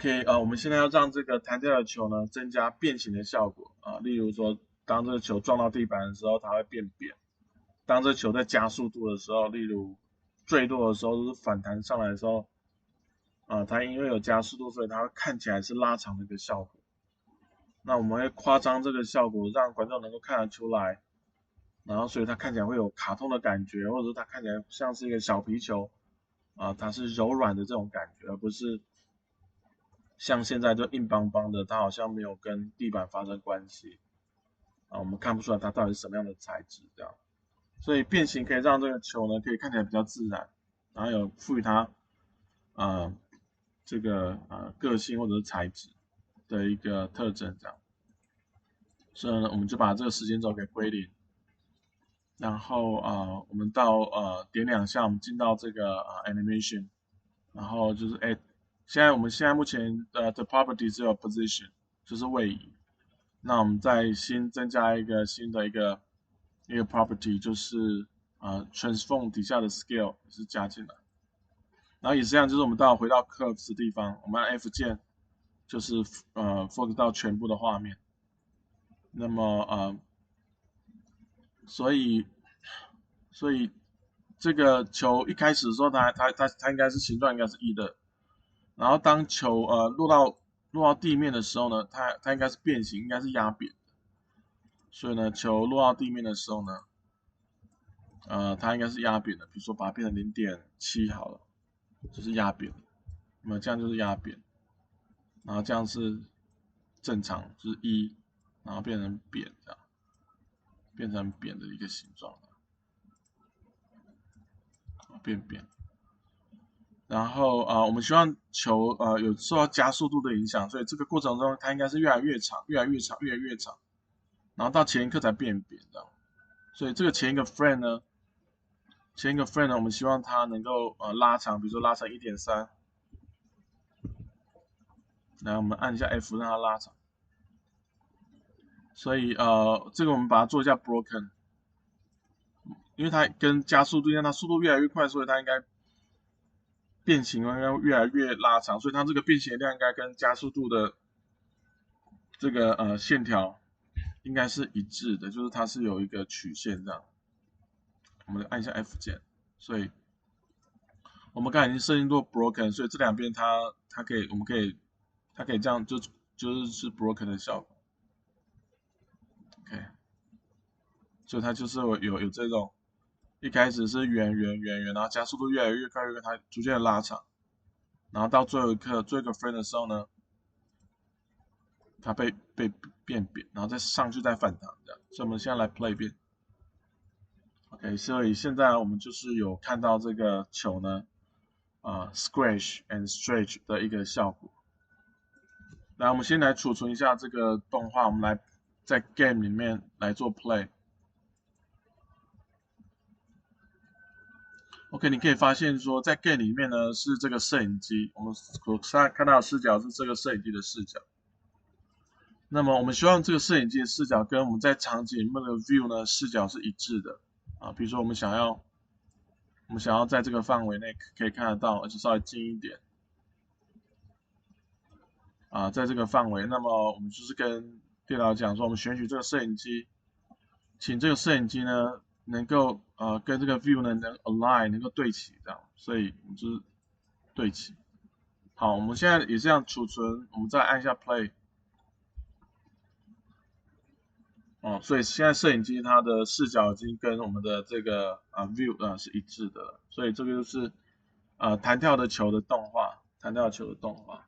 OK，我们现在要让这个弹跳的球呢增加变形的效果啊，例如说，当这个球撞到地板的时候，它会变扁；当这球在加速度的时候，例如坠落的时候，就是反弹上来的时候，它因为有加速度，所以它会看起来是拉长的一个效果。那我们会夸张这个效果，让观众能够看得出来，然后所以它看起来会有卡通的感觉，或者是它看起来像是一个小皮球它是柔软的这种感觉，而不是像现在就硬邦邦的，它好像没有跟地板发生关系我们看不出来它到底是什么样的材质这样。所以变形可以让这个球呢可以看起来比较自然，然后有赋予它呃这个个性或者是材质的一个特征这样。所以呢，我们就把这个时间轴给归零，然后我们到点2下，我们进到这个animation，然后就是我们现在目前的property 只有 position， 就是位移。那我们再新增加一个新的一个 property， 就是transform 底下的 scale 也是加进来。然后也是这样，就是我们回到 curves 的地方，我们按 F 键，就是focus 到全部的画面。那么所以这个球一开始的时候，它应该是形状应该是一的，然后当球落到地面的时候呢，它应该是变形，应该是压扁的。所以呢，球落到地面的时候呢，它应该是压扁的，比如说把它变成0.7好了，就是压扁。那么这样就是压扁，然后这样是正常，就是1，然后变成扁这样，变成扁的一个形状，变扁。然后我们希望球有受到加速度的影响，所以这个过程中它应该是越来越长，越来越长，越来越长，然后到前一刻才变扁这样。所以这个前一个 frame 呢，我们希望它能够拉长，比如说拉长1.3，来我们按一下 F 让它拉长。所以这个我们把它做一下 broken， 因为它跟加速度一样，它速度越来越快，所以它应该变形应该越来越拉长，所以它这个变形的量应该跟加速度的这个线条应该是一致的，就是它是有一个曲线这样。我们按一下 F 键，所以我们刚才已经设定过 broken， 所以这两边它可以这样就是 broken 的效果。OK， 所以它就是有这种一开始是圆，然后加速度越来越快，它逐渐的拉长，然后到最后一个 frame 的时候呢，它被变扁，然后再上去再反弹这样。所以我们现在来 play 一遍。OK， 所以现在我们就是有看到这个球呢scratch and stretch 的一个效果。来，我们先来储存一下这个动画，我们来在 game 里面来做 play。OK， 你可以发现说，在 game 里面呢是这个摄影机，我们所看到的视角是这个摄影机的视角。那么我们希望这个摄影机的视角跟我们在场景里面的 view 呢视角是一致的比如说我们想要在这个范围内可以看得到，而且稍微近一点在这个范围，那么我们就是跟电脑讲说，我们选取这个摄影机，请这个摄影机呢能够跟这个 view 呢能 align 能够对齐这样，所以我们就是对齐。好，我们现在也这样储存，我们再按一下 play。所以现在摄影机它的视角已经跟我们的这个view 是一致的了，所以这个就是弹跳的球的动画，弹跳球的动画。